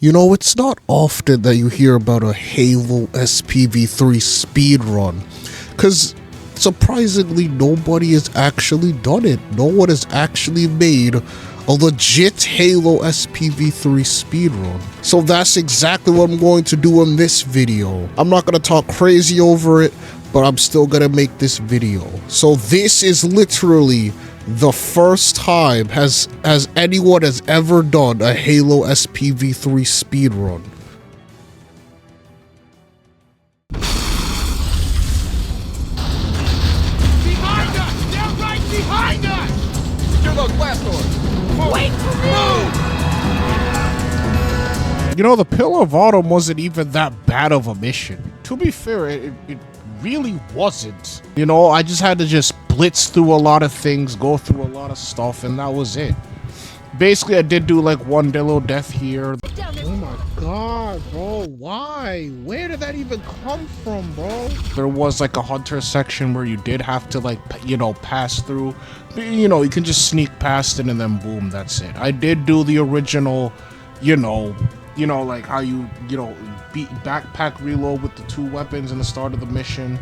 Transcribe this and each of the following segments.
You know, it's not often that you hear about a Halo Spv3 speedrun, because surprisingly nobody has actually done it. No one has actually made a legit Halo Spv3 speedrun. So that's exactly what I'm going to do in this video. I'm not going to talk crazy over it, but I'm still going to make this video. So this is literally the first time has anyone has ever done a Halo Spv3 speedrun. Behind us! They're right behind us! Secure those blast doors! Move. Wait for me! Move! You know, the Pillar of Autumn wasn't even that bad of a mission. To be fair, it really wasn't. You know, I just had to just blitz through a lot of things, go through a lot of stuff, and that was it. Basically, I did do like one little death here. Oh my god, bro, why? Where did that even come from, bro? There was like a hunter section where you did have to like, you know, pass through. You know, you can just sneak past it and then boom, that's it. I did do the original, you know, like how you beat backpack reload with the 2 weapons in the start of the mission.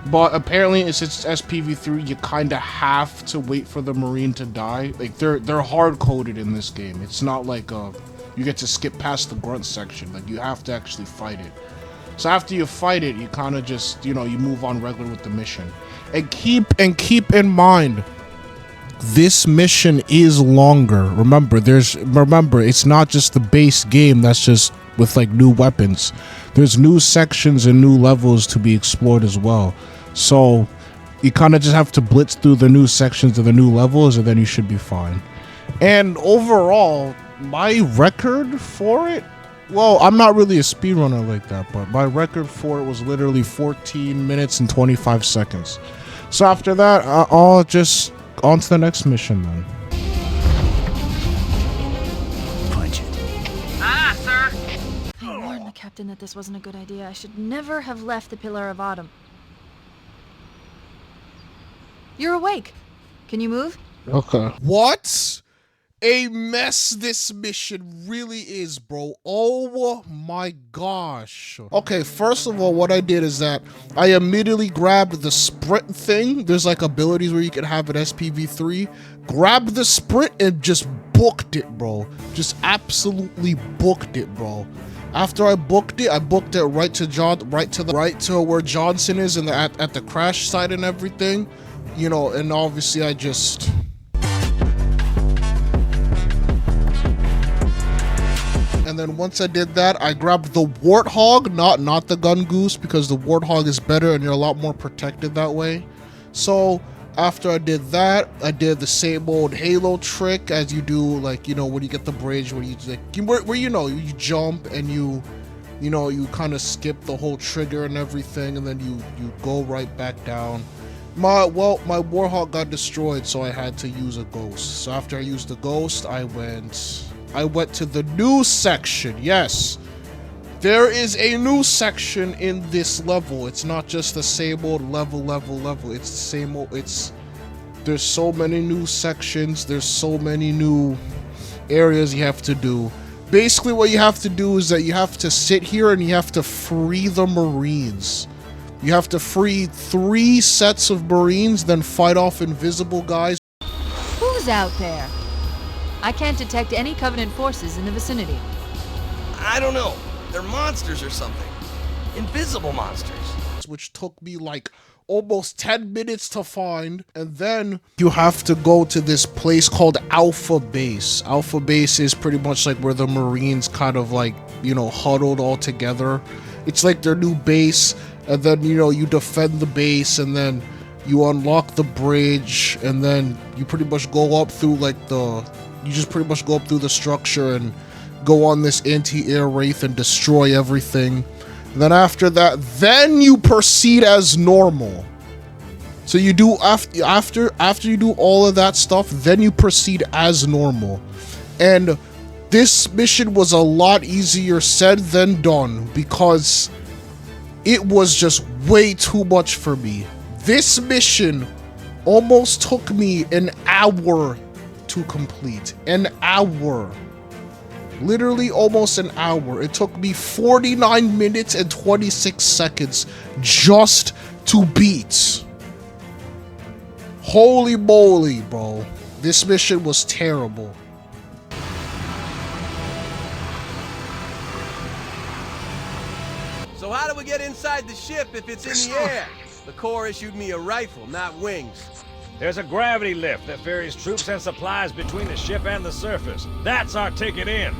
But apparently, since it's Spv3, you kind of have to wait for the Marine to die. Like they're hard coded in this game. It's not like you get to skip past the grunt section. Like you have to actually fight it. So after you fight it, you kind of just you move on regular with the mission. And keep in mind, this mission is longer. Remember, it's not just the base game that's just with like new weapons. There's new sections and new levels to be explored as well. So you kind of just have to blitz through the new sections of the new levels and then you should be fine. And overall, my record for it, well, I'm not really a speedrunner like that, but my record for it was literally 14 minutes and 25 seconds. So after that, I'll just on to the next mission then. Punch it. Ah, sir! I warned the captain that this wasn't a good idea. I should never have left the Pillar of Autumn. You're awake. Can you move? Okay. What a mess this mission really is, bro. Oh my gosh. Okay, first of all, what I did is that I immediately grabbed the sprint thing. There's like abilities where you can have an Spv3. Grabbed the sprint and just booked it, bro. Just absolutely booked it, bro. After I booked it right to where Johnson is and at the crash site and everything. You know, and obviously I just and then once I did that, I grabbed the Warthog, not the Gun Goose, because the Warthog is better and you're a lot more protected that way. So after I did that, I did the same old Halo trick as you do, like, when you get the bridge where you like where you jump and you kind of skip the whole trigger and everything, and then you go right back down. My Warthog got destroyed, so I had to use a ghost. So after I used the ghost, I went to the new section. Yes, there is a new section in this level. It's not just the same old level. It's the same old. There's so many new sections. There's so many new areas you have to do. Basically, what you have to do is that you have to sit here and you have to free the Marines. You have to free 3 sets of Marines, then fight off invisible guys. Who's out there? I can't detect any Covenant forces in the vicinity. I don't know. They're monsters or something. Invisible monsters. Which took me like almost 10 minutes to find. And then you have to go to this place called Alpha Base. Alpha Base is pretty much like where the Marines kind of like, huddled all together. It's like their new base. And then, you defend the base, and then you unlock the bridge, and then you pretty much go up through the structure and go on this anti-air wraith and destroy everything. And then after that, then you proceed as normal. So you do after you do all of that stuff, then you proceed as normal. And this mission was a lot easier said than done because it was just way too much for me. This mission almost took me an hour to complete. An hour. Literally almost an hour. It took me 49 minutes and 26 seconds just to beat. Holy moly, bro. This mission was terrible. So how do we get inside the ship if it's in the air? The Corps issued me a rifle, not wings. There's a gravity lift that ferries troops and supplies between the ship and the surface. That's our ticket in.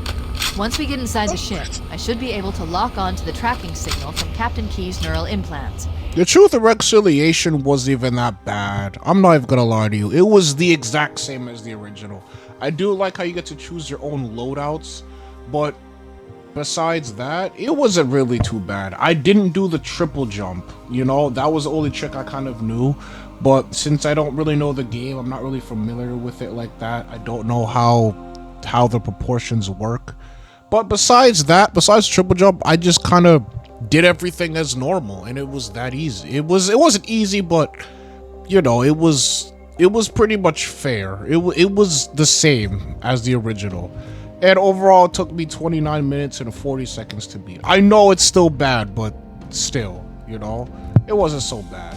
Once we get inside the ship, I should be able to lock on to the tracking signal from Captain Key's neural implants. The Truth and Reconciliation wasn't even that bad. I'm not even gonna lie to you. It was the exact same as the original. I do like how you get to choose your own loadouts, but besides that, it wasn't really too bad. I didn't do the triple jump, you know? That was the only trick I kind of knew. But since I don't really know the game, I'm not really familiar with it like that. I don't know how the proportions work. But besides that, besides triple jump, I just kind of did everything as normal, and it was that easy. It wasn't easy, but you know, it was pretty much fair. It was the same as the original. And overall, it took me 29 minutes and 40 seconds to beat. I know it's still bad, but still, you know, it wasn't so bad.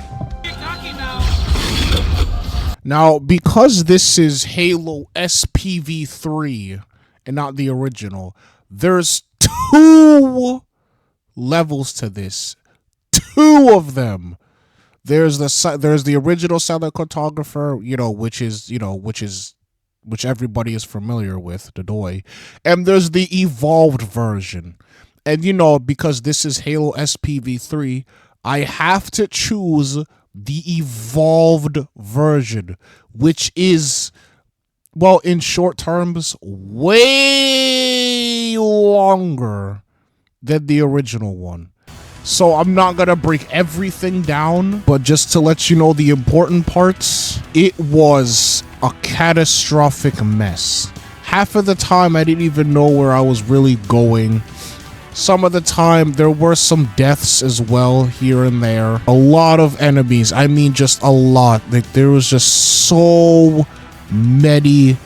Now, because this is Halo Spv3 and not the original, there's 2 levels to this. 2 of them. There's the original Silent Cartographer, which everybody is familiar with, the DOI, and there's the evolved version. And because this is Halo Spv3, I have to choose the evolved version, which is, well, in short terms, way longer than the original one. So I'm not gonna break everything down, but just to let you know the important parts, it was a catastrophic mess. Half of the time I didn't even know where I was really going. Some of the time there were some deaths as well here and there. A lot of enemies, I mean just a lot. Like, there was just so many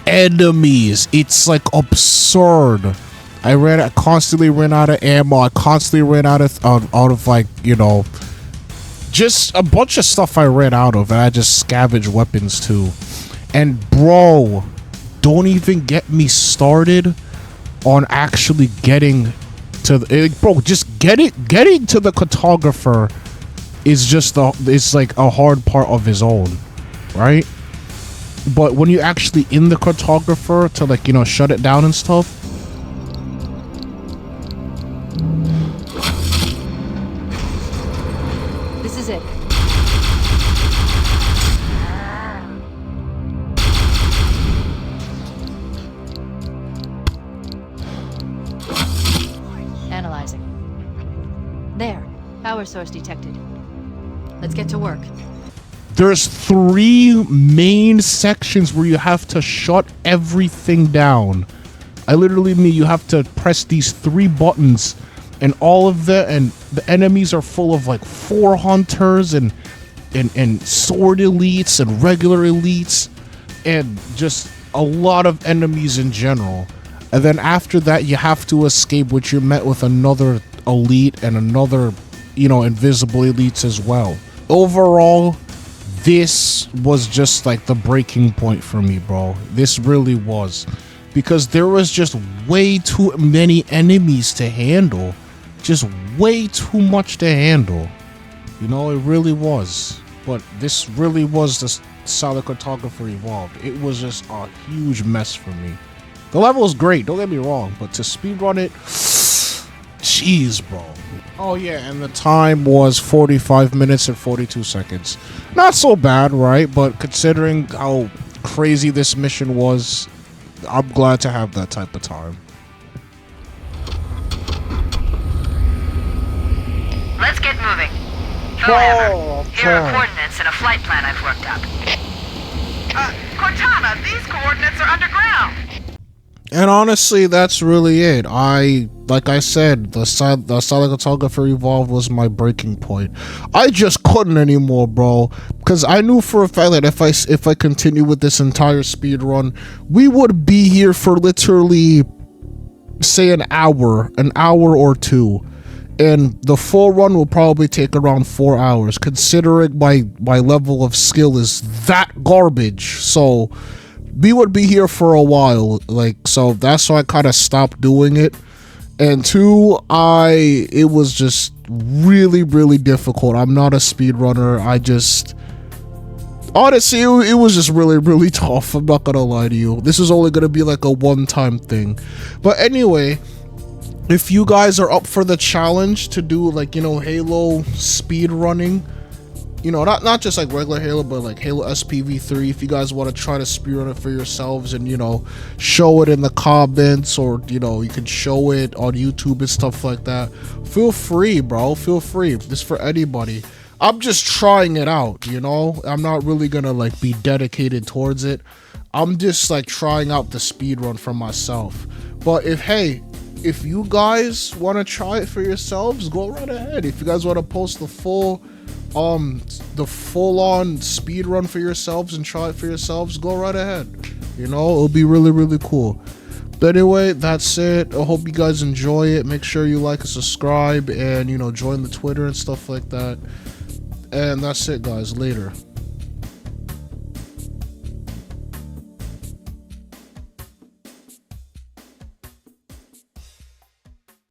enemies. It's like absurd. I constantly ran out of ammo. I constantly ran out of like, just a bunch of stuff I ran out of, and I just scavenged weapons too. And bro, don't even get me started on actually getting to getting to the Cartographer is just it's like a hard part of his own, right? But when you actually in the Cartographer to, like, shut it down and stuff, This is it. Analyzing. There. Power source detected. Let's get to work. there's 3 main sections where you have to shut everything down. I literally mean you have to press these 3 buttons, and all of the enemies are full of like 4 hunters and sword elites and regular elites and just a lot of enemies in general. And then after that you have to escape, which you're met with another elite and another, invisible elites as well. Overall, this was just like the breaking point for me, bro. This really was. Because there was just way too many enemies to handle. Just way too much to handle. It really was. But this really was the Silent Cartographer Evolved. It was just a huge mess for me. The level was great, don't get me wrong, but to speedrun it, jeez, bro. Oh yeah, and the time was 45 minutes and 42 seconds. Not so bad, right? But considering how crazy this mission was, I'm glad to have that type of time. Let's get moving. However, here are coordinates and a flight plan I've worked up. Cortana, these coordinates are underground. And honestly, that's really it. Like I said, the Silent Cartographer Evolved was my breaking point. I just couldn't anymore, bro. Because I knew for a fact that if I continue with this entire speed run, we would be here for literally say an hour or two. And the full run will probably take around 4 hours, considering my level of skill is that garbage. So we would be here for a while, like, so that's why I kind of stopped doing it. And two, it was just really difficult. I'm not a speedrunner. Honestly, it was just really tough. I'm not gonna lie to you. This is only gonna be like a one-time thing. But anyway, if you guys are up for the challenge to do, like, you know, Halo speed running, you know, not just like regular Halo, but like Halo Spv3, if you guys want to try to speedrun it for yourselves and, you know, show it in the comments, or, you know, you can show it on YouTube and stuff like that, feel free, bro. Feel free. This is for anybody. I'm just trying it out, you know? I'm not really gonna like be dedicated towards it. I'm just like trying out the speedrun for myself. But if you guys want to try it for yourselves, go right ahead. If you guys want to post the full-on speed run for yourselves and try it for yourselves, go right ahead. You know, it'll be really cool. But anyway, that's it. I hope you guys enjoy it. Make sure you like and subscribe, and, you know, join the Twitter and stuff like that. And that's it, guys. Later.